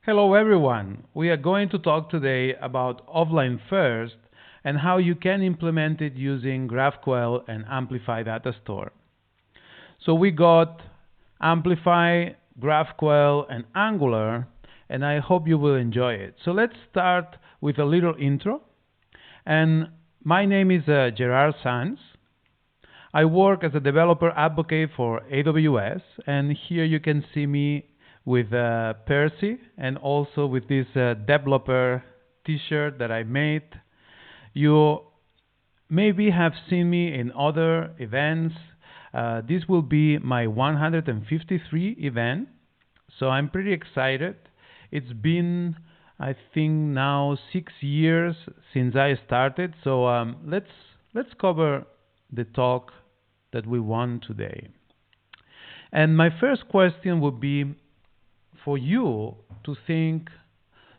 Hello everyone. We are going to talk today about offline first and how you can implement it using GraphQL and Amplify DataStore. So we got Amplify, GraphQL and Angular, and I hope you will enjoy it. So let's start with a little intro. And my name is Gerard Sans. I work as a developer advocate for AWS, and here you can see me with Percy and also with this developer t-shirt that I made. You maybe have seen me in other events. This will be my 153 event, so I'm pretty excited. It's been, I think, now 6 years since I started, so let's cover the talk that we want today. And my first question would be for you to think,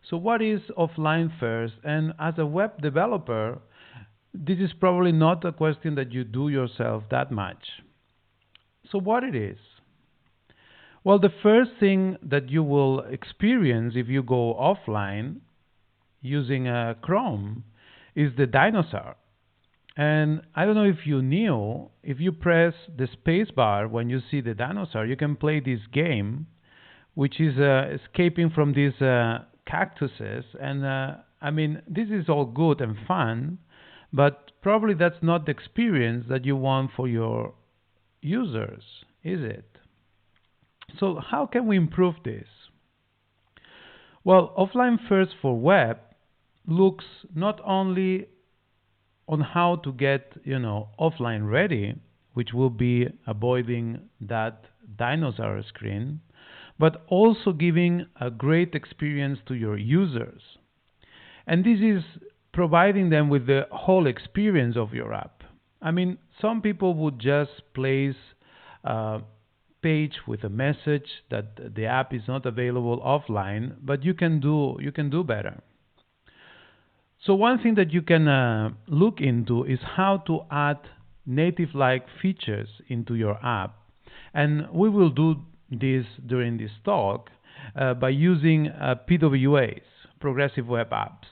so what is offline first? And as a web developer, this is probably not a question that you do yourself that much. So what it is? Well, the first thing that you will experience if you go offline using Chrome is the dinosaur. And I don't know if you knew, if you press the space bar when you see the dinosaur, you can play this game which is escaping from these cactuses. And I mean, this is all good and fun, but probably that's not the experience that you want for your users, is it? So how can we improve this? Well, offline first for web looks not only on how to get, offline ready, which will be avoiding that dinosaur screen, but also giving a great experience to your users. And this is providing them with the whole experience of your app. I mean, some people would just place a page with a message that the app is not available offline, but you can do better. So one thing that you can look into is how to add native-like features into your app. And we will do this during this talk by using PWAs, Progressive Web Apps.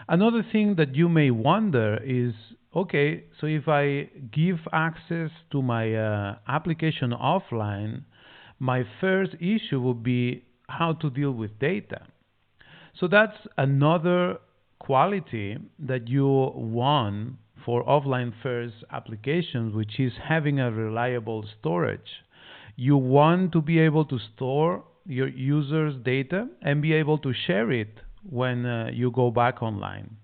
Another thing that you may wonder is, okay, so if I give access to my application offline, my first issue would be how to deal with data. So that's another quality that you want for offline first applications, which is having a reliable storage. You want to be able to store your users' data and be able to share it when you go back online.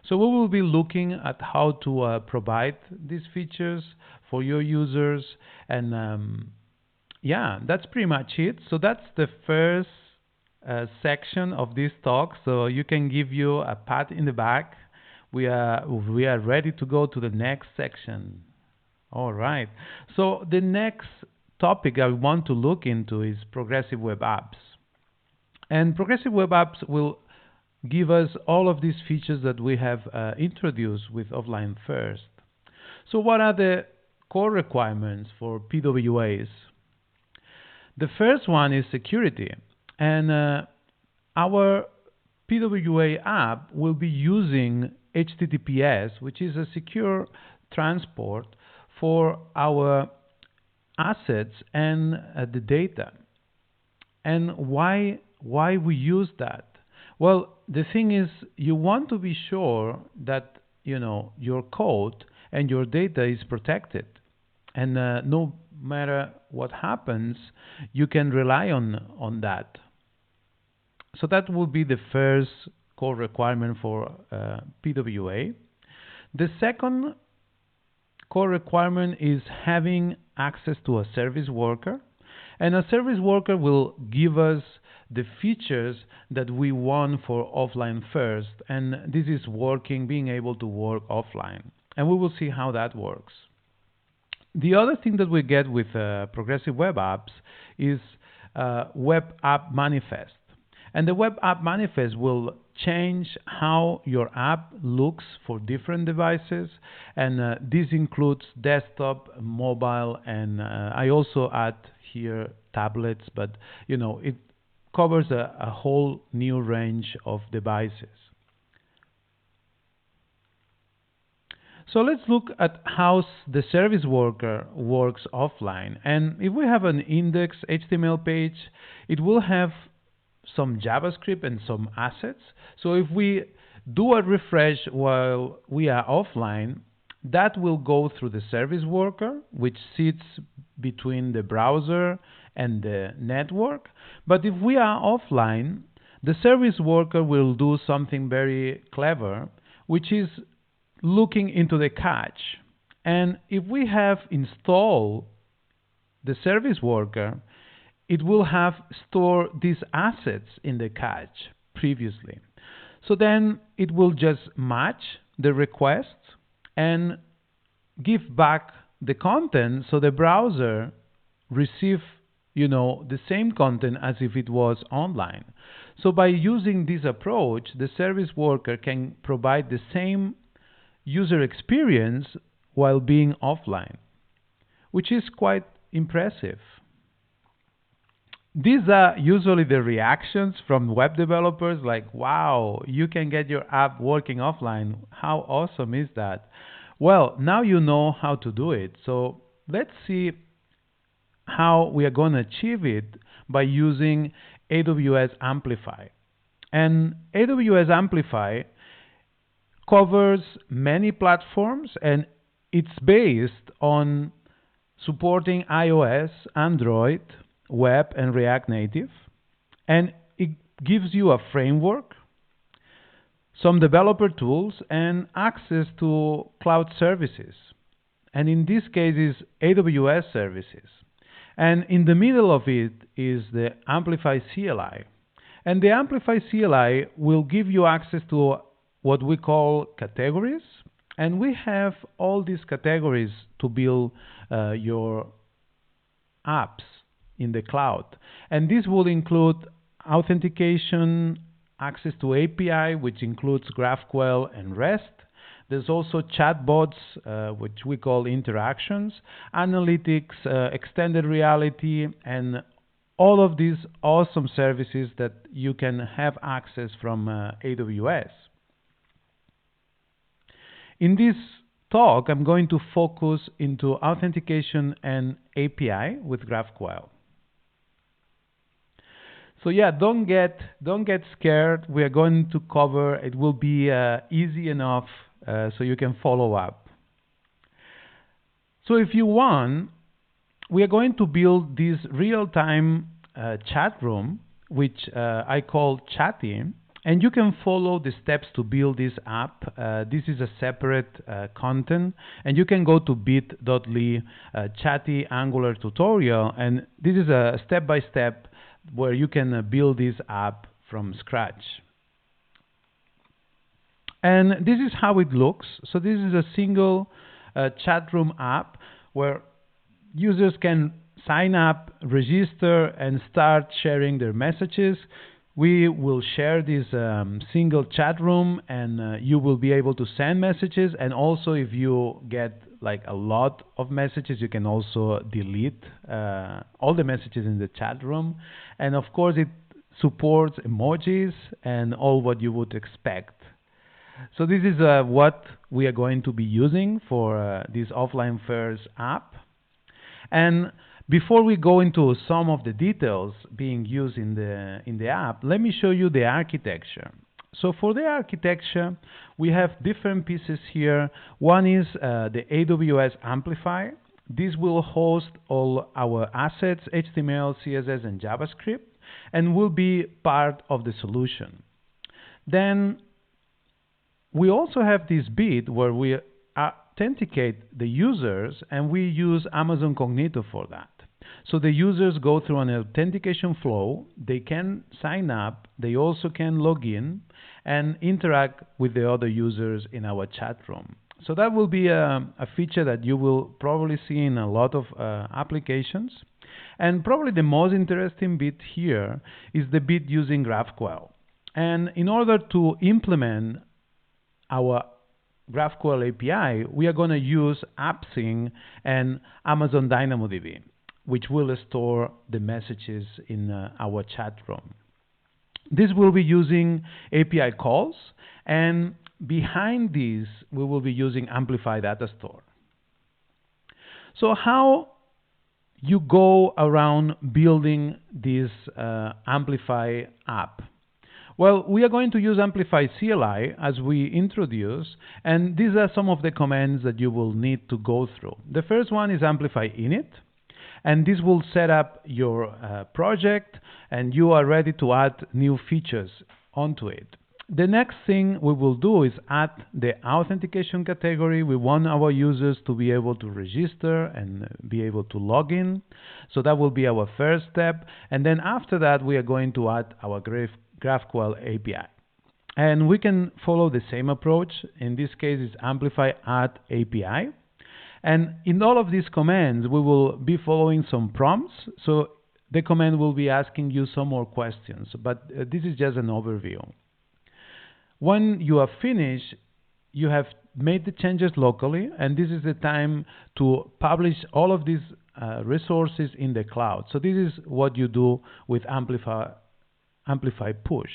So we will be looking at how to provide these features for your users. And yeah, that's pretty much it. So that's the first section of this talk. So you can give you a pat in the back. We are ready to go to the next section. All right. So the next topic I want to look into is progressive web apps. And progressive web apps will give us all of these features that we have introduced with offline first. So what are the core requirements for PWAs? The first one is security. And our PWA app will be using HTTPS, which is a secure transport for our assets and the data. And why we use that? Well, the thing is, you want to be sure that your code and your data is protected, and no matter what happens, you can rely on that. So that will be the first core requirement for PWA. The second core requirement is having access to a service worker, and a service worker will give us the features that we want for offline first, and this is being able to work offline, and we will see how that works. The other thing that we get with progressive web apps is web app manifest, and the web app manifest will change how your app looks for different devices, and this includes desktop, mobile, and I also add here tablets, but it covers a whole new range of devices. So let's look at how the service worker works offline. And if we have an index HTML page, it will have some JavaScript and some assets. So if we do a refresh while we are offline, that will go through the service worker, which sits between the browser and the network. But if we are offline, the service worker will do something very clever, which is looking into the cache. And if we have installed the service worker, it will have stored these assets in the cache previously. So then it will just match the requests and give back the content, so the browser receive the same content as if it was online. So by using this approach, the service worker can provide the same user experience while being offline, which is quite impressive. These are usually the reactions from web developers, like, wow, you can get your app working offline. How awesome is that? Well, now you know how to do it. So let's see how we are going to achieve it by using AWS Amplify. And AWS Amplify covers many platforms, and it's based on supporting iOS, Android, web, and React Native. And it gives you a framework, some developer tools, and access to cloud services. And in this case is AWS services. And in the middle of it is the Amplify CLI. And the Amplify CLI will give you access to what we call categories, and we have all these categories to build your apps in the cloud. And this will include authentication, access to API, which includes GraphQL and REST. There's also chatbots, which we call interactions, analytics, extended reality, and all of these awesome services that you can have access from AWS. In this talk, I'm going to focus into authentication and API with GraphQL. So yeah, don't get scared. We are going to cover. It will be easy enough so you can follow up. So if you want, we are going to build this real-time chat room, which I call Chatty. And you can follow the steps to build this app. This is a separate content, and you can go to bit.ly Chatty Angular tutorial, and this is a step-by-step where you can build this app from scratch. And this is how it looks. So this is a single chat room app where users can sign up, register, and start sharing their messages. We will share this single chat room, and you will be able to send messages. And also, if you get like a lot of messages, you can also delete all the messages in the chat room. And of course, it supports emojis and all what you would expect. So this is what we are going to be using for this offline first app. And before we go into some of the details being used in the app, let me show you the architecture. So for the architecture, we have different pieces here. One is the AWS Amplify. This will host all our assets, HTML, CSS, and JavaScript, and will be part of the solution. Then we also have this bit where we authenticate the users, and we use Amazon Cognito for that. So the users go through an authentication flow. They can sign up. They also can log in and interact with the other users in our chat room. So that will be a feature that you will probably see in a lot of applications. And probably the most interesting bit here is the bit using GraphQL. And in order to implement our GraphQL API, we are going to use AppSync and Amazon DynamoDB, which will store the messages in our chat room. This will be using API calls, and behind these, we will be using Amplify DataStore. So how you go around building this Amplify app? Well, we are going to use Amplify CLI as we introduce, and these are some of the commands that you will need to go through. The first one is Amplify init, and this will set up your project, and you are ready to add new features onto it. The next thing we will do is add the authentication category. We want our users to be able to register and be able to log in. So that will be our first step. And then after that, we are going to add our GraphQL API. And we can follow the same approach. In this case, it's Amplify add API. And in all of these commands, we will be following some prompts. So the command will be asking you some more questions, but this is just an overview. When you are finished, you have made the changes locally, and this is the time to publish all of these resources in the cloud. So this is what you do with Amplify push.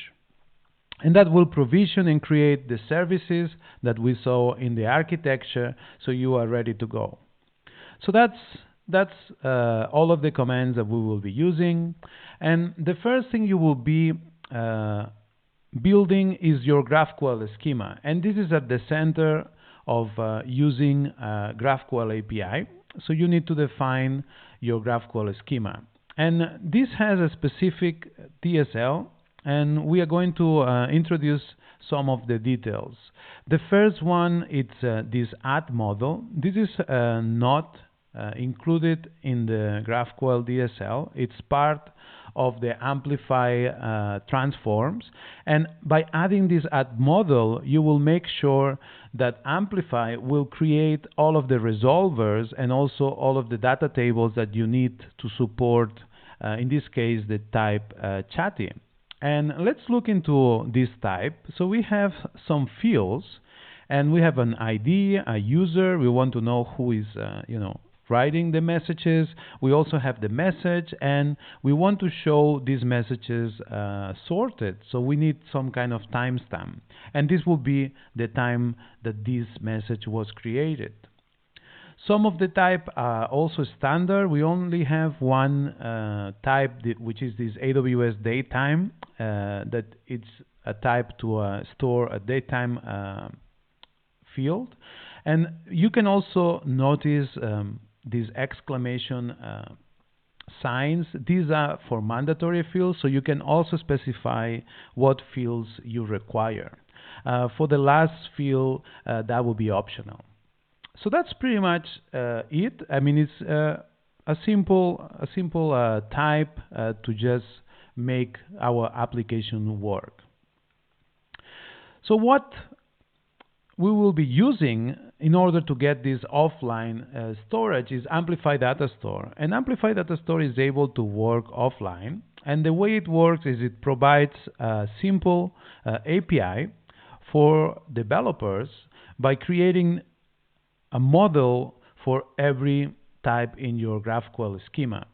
And that will provision and create the services that we saw in the architecture, so you are ready to go. So that's all of the commands that we will be using. And the first thing you will be building is your GraphQL schema. And this is at the center of using GraphQL API. So you need to define your GraphQL schema. And this has a specific TSL, and we are going to introduce some of the details. The first one is this add model. This is not included in the GraphQL DSL. It's part of the Amplify transforms. And by adding this add model, you will make sure that Amplify will create all of the resolvers and also all of the data tables that you need to support, in this case, the type chatty. And let's look into this type. So we have some fields, and we have an ID, a user. We want to know who is, writing the messages. We also have the message, and we want to show these messages sorted. So we need some kind of timestamp, and this will be the time that this message was created. Some of the type are also standard. We only have one type, which is this AWS datetime, that it's a type to store a datetime field. And you can also notice these exclamation signs. These are for mandatory fields, so you can also specify what fields you require. For the last field, that will be optional. So that's pretty much it. I mean, it's a simple type to just make our application work. So what we will be using in order to get this offline storage is Amplify DataStore. And Amplify DataStore is able to work offline. And the way it works is it provides a simple API for developers by creating a model for every type in your GraphQL schema.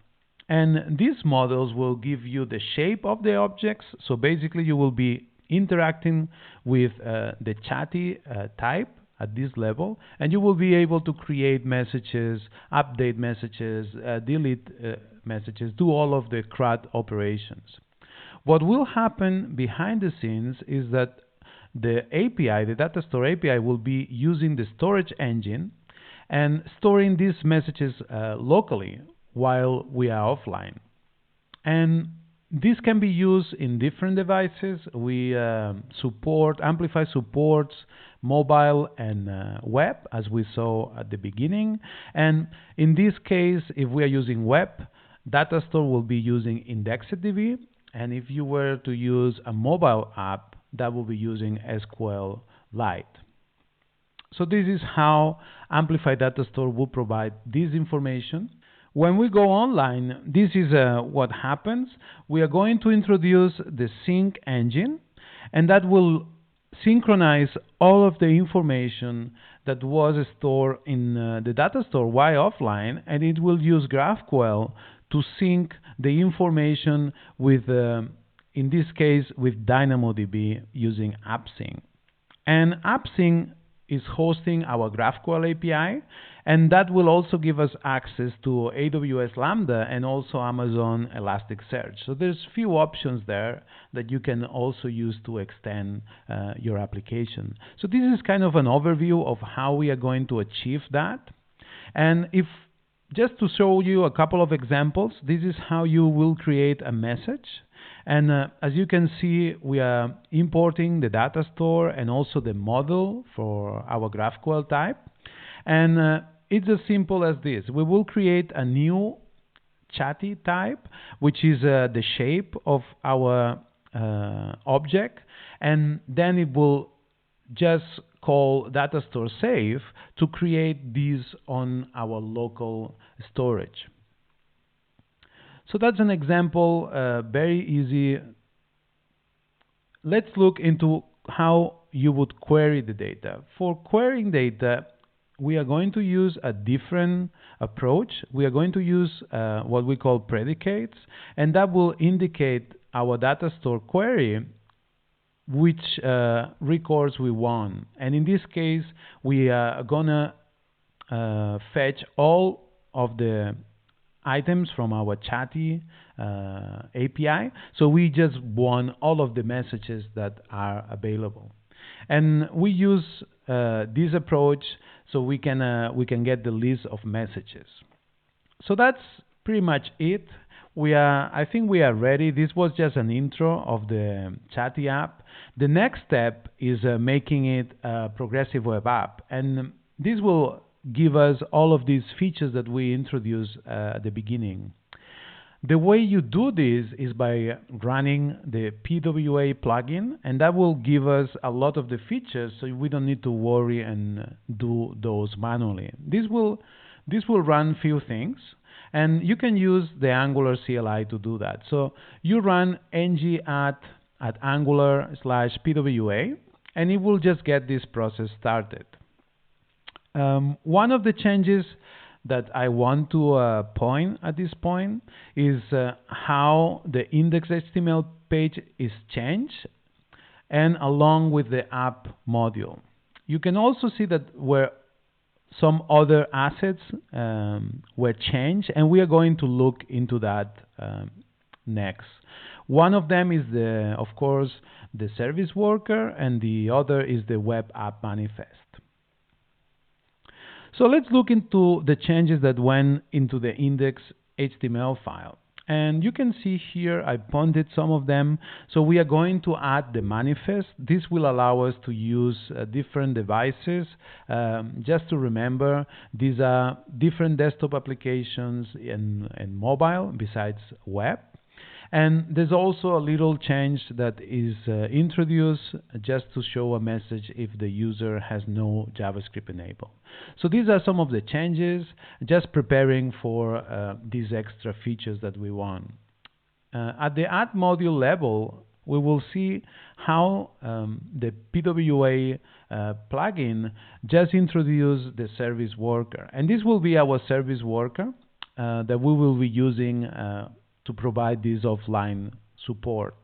And these models will give you the shape of the objects. So basically you will be interacting with the chatty type at this level, and you will be able to create messages, update messages, delete messages, do all of the CRUD operations. What will happen behind the scenes is that the API, the DataStore API, will be using the storage engine and storing these messages locally while we are offline. And this can be used in different devices. We Amplify supports mobile and web, as we saw at the beginning. And in this case, if we are using web, DataStore will be using IndexedDB. And if you were to use a mobile app, that will be using SQLite. So this is how Amplify DataStore will provide this information. When we go online, this is what happens. We are going to introduce the sync engine, and that will synchronize all of the information that was stored in the DataStore while offline, and it will use GraphQL to sync the information with in this case with DynamoDB using AppSync. And AppSync is hosting our GraphQL API, and that will also give us access to AWS Lambda and also Amazon Elasticsearch. So there's few options there that you can also use to extend your application. So this is kind of an overview of how we are going to achieve that. And if just to show you a couple of examples, this is how you will create a message. And as you can see, we are importing the data store and also the model for our GraphQL type. And it's as simple as this. We will create a new chatty type, which is the shape of our object. And then it will just call DataStore save to create these on our local storage. So that's an example, very easy. Let's look into how you would query the data. For querying data, we are going to use a different approach. We are going to use what we call predicates, and that will indicate our data store query, which records we want. And in this case, we are gonna fetch all of the items from our chatty API. So we just want all of the messages that are available. And we use this approach so we can get the list of messages. So that's pretty much it. I think we are ready. This was just an intro of the chatty app. The next step is making it a progressive web app. And this will give us all of these features that we introduced at the beginning. The way you do this is by running the PWA plugin, and that will give us a lot of the features, so we don't need to worry and do those manually. This will run few things, and you can use the Angular CLI to do that. So you run ng at Angular/PWA, and it will just get this process started. One of the changes that I want to point at this point is how the index.html page is changed, and along with the app module. You can also see that where some other assets were changed, and we are going to look into that next. One of them is of course, the service worker, and the other is the web app manifest. So let's look into the changes that went into the index.html file. And you can see here I pointed some of them. So we are going to add the manifest. This will allow us to use different devices. Just to remember, these are different desktop applications and mobile besides web. And there's also a little change that is introduced just to show a message if the user has no JavaScript enabled. So these are some of the changes, just preparing for these extra features that we want. At the add module level, we will see how the PWA plugin just introduced the service worker. And this will be our service worker that we will be using to provide this offline support.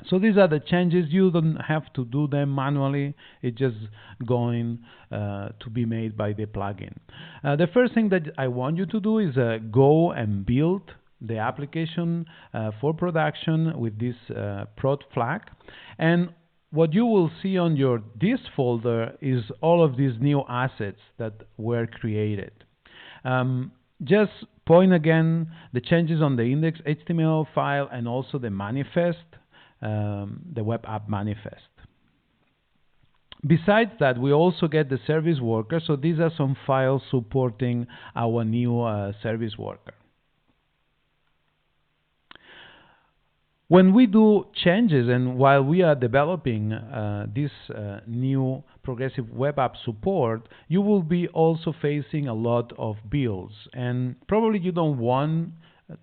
So these are the changes. You don't have to do them manually. It's just going to be made by the plugin. The first thing that I want you to do is go and build the application for production with this prod flag. And what you will see on your this folder is all of these new assets that were created. Just point again the changes on the index.html file and also the manifest, the web app manifest. Besides that, we also get the service worker. So these are some files supporting our new service worker. When we do changes and while we are developing this new progressive web app support, you will be also facing a lot of builds, and probably you don't want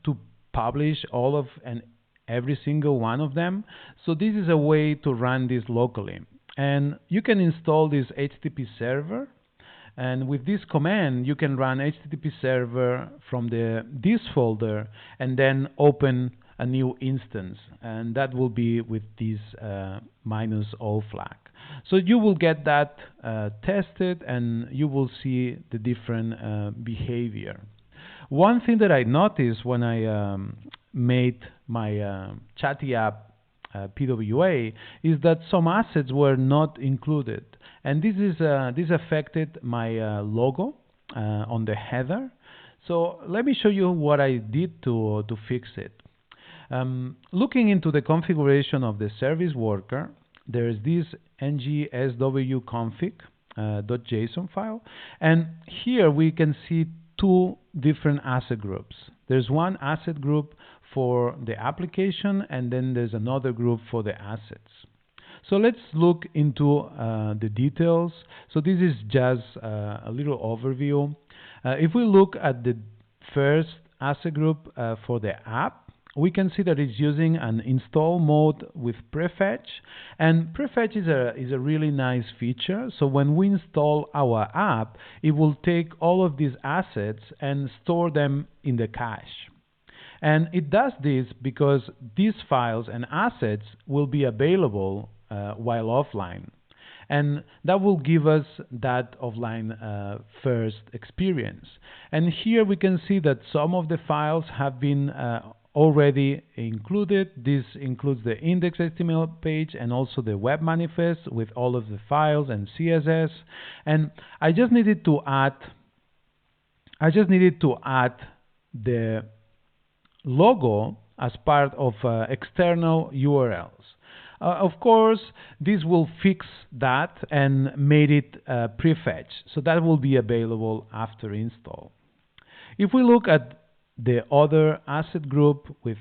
to publish all of and every single one of them. So this is a way to run this locally, and you can install this HTTP server. And with this command, you can run HTTP server from this folder and then open a new instance, and that will be with this minus O flag. So you will get that tested, and you will see the different behavior. One thing that I noticed when I made my chatty app PWA is that some assets were not included, and this affected my logo on the header. So let me show you what I did to fix it. Looking into the configuration of the service worker, there is this ng-swconfig.json file, and here we can see two different asset groups. There's one asset group for the application, and then there's another group for the assets. So let's look into the details. So this is just a little overview. If we look at the first asset group for the app, we can see that it's using an install mode with prefetch, and prefetch is a really nice feature. So when we install our app, it will take all of these assets and store them in the cache. And it does this because these files and assets will be available while offline. And that will give us that offline first experience. And here we can see that some of the files have been already included. This includes the index.html page and also the web manifest with all of the files and CSS. And I just needed to add the logo as part of external URLs. Of course, this will fix that and made it prefetch, so that will be available after install. If we look at the other asset group with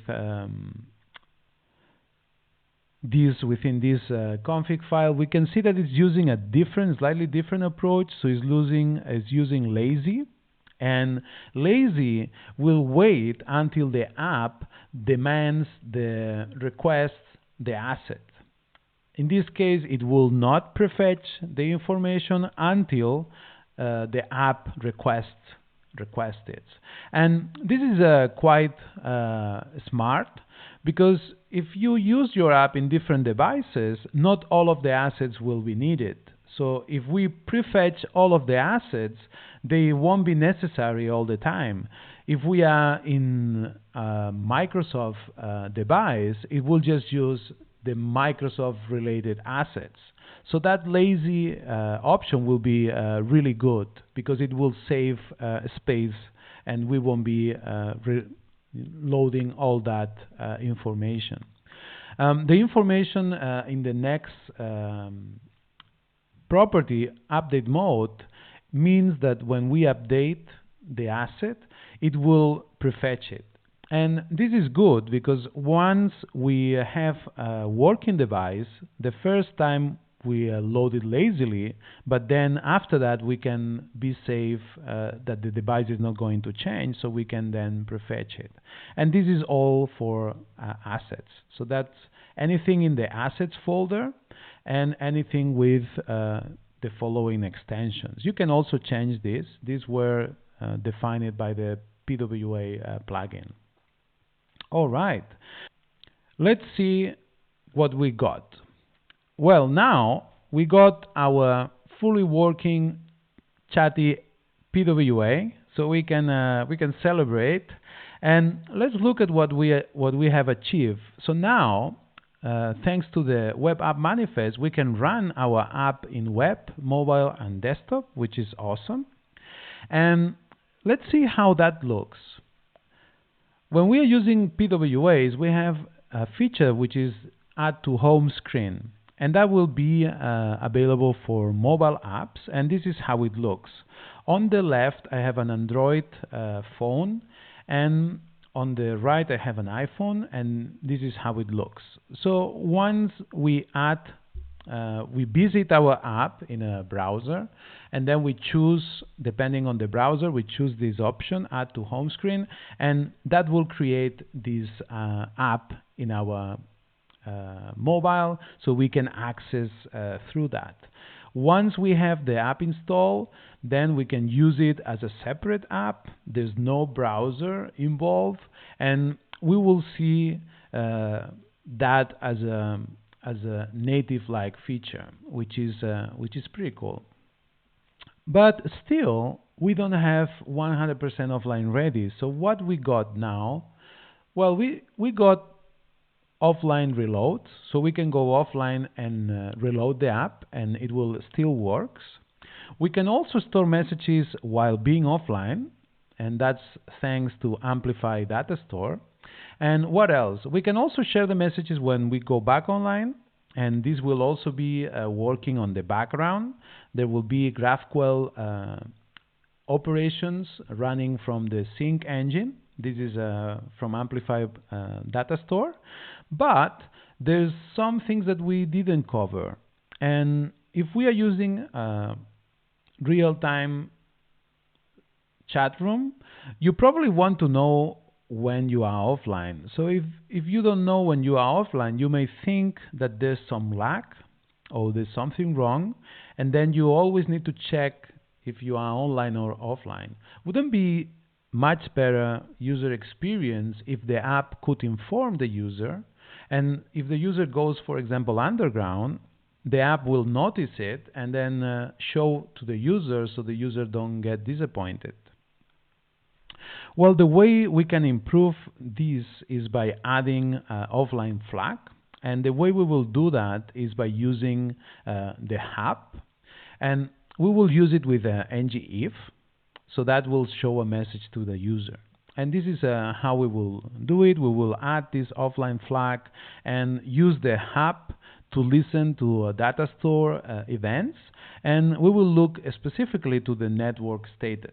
within this config file, we can see that it's using a slightly different approach. So it's using lazy, and lazy will wait until the app demands requests the asset. In this case, it will not prefetch the information until the app requests it. And this is quite smart, because if you use your app in different devices, not all of the assets will be needed. So if we prefetch all of the assets, they won't be necessary all the time. If we are in a Microsoft device, it will just use the Microsoft related assets. So that lazy option will be really good, because it will save space, and we won't be loading all that information. The information in the next property, update mode, means that when we update the asset, it will prefetch it. And this is good, because once we have a working device, the first time we load it lazily, but then after that we can be safe that the device is not going to change, so we can then prefetch it. And this is all for assets. So that's anything in the assets folder and anything with the following extensions. You can also change this. These were defined by the PWA plugin. All right, let's see what we got. Well, now we got our fully working chatty PWA, so we can celebrate, and let's look at what we have achieved. So now, thanks to the web app manifest, we can run our app in web, mobile, and desktop, which is awesome. And let's see how that looks. When we are using PWAs, we have a feature which is add to home screen, and that will be available for mobile apps, and this is how it looks. On the left, I have an Android phone, and on the right, I have an iPhone, and this is how it looks. So once we visit our app in a browser, and then we choose, depending on the browser, we choose this option, add to home screen, and that will create this app in our mobile, so we can access through that. Once we have the app installed, then we can use it as a separate app. There's no browser involved, and we will see that as a native-like feature, which is pretty cool. But still, we don't have 100% offline ready. So what we got now? Well, we got offline reload, so we can go offline and reload the app, and it will still works. We can also store messages while being offline, and that's thanks to Amplify DataStore. And what else? We can also share the messages when we go back online, and this will also be working on the background. There will be GraphQL operations running from the sync engine. This is from Amplify DataStore. But there's some things that we didn't cover. And if we are using real-time chat room, you probably want to know when you are offline. So if you don't know when you are offline, you may think that there's some lag or there's something wrong, and then you always need to check if you are online or offline. Wouldn't be much better user experience if the app could inform the user, and if the user goes, for example, underground, the app will notice it and then show to the user so the user don't get disappointed. Well, the way we can improve this is by adding offline flag, and the way we will do that is by using the hub, and we will use it with ngIf, so that will show a message to the user. And this is how we will do it. We will add this offline flag and use the hub to listen to DataStore events, and we will look specifically to the network status.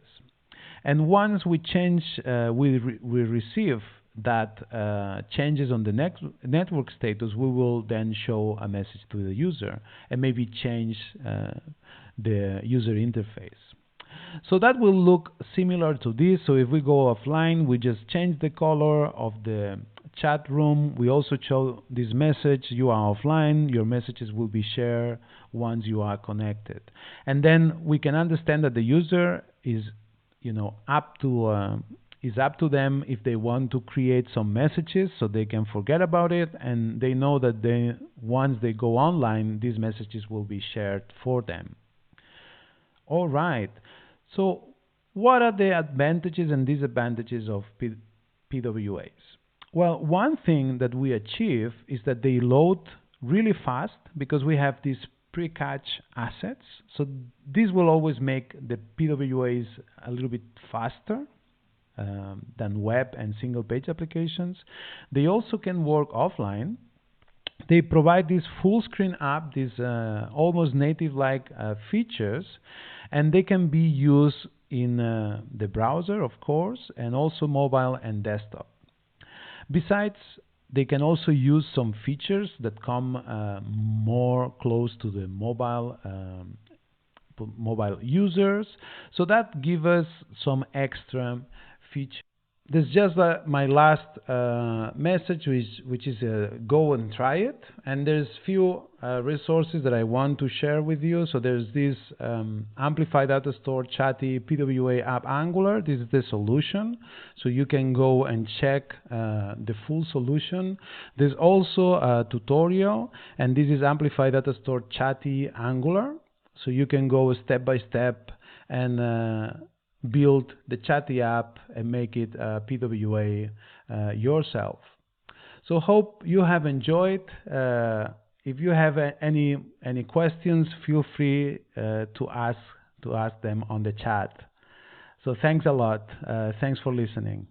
And once we change, we receive that changes on the network status, we will then show a message to the user and maybe change the user interface. So that will look similar to this. So if we go offline, we just change the color of the chat room. We also show this message: you are offline, your messages will be shared once you are connected. And then we can understand that the user is up to them if they want to create some messages, so they can forget about it, and they know that once they go online, these messages will be shared for them. All right. So what are the advantages and disadvantages of PWAs? Well, one thing that we achieve is that they load really fast because we have these pre-catch assets. So this will always make the PWAs a little bit faster than web and single-page applications. They also can work offline. They provide this full-screen app, these almost native-like features, and they can be used in the browser, of course, and also mobile and desktop. Besides, they can also use some features that come more close to the mobile users, so that gives us some extra features. This is just my last message, which is go and try it. And there's few resources that I want to share with you. So there's this Amplify DataStore Chatty PWA app Angular. This is the solution. So you can go and check the full solution. There's also a tutorial, and this is Amplify DataStore Chatty Angular. So you can go step by step and build the Chatty app and make it PWA yourself. So hope you have enjoyed. If you have any questions, feel free to ask them on the chat. So thanks a lot. Thanks for listening.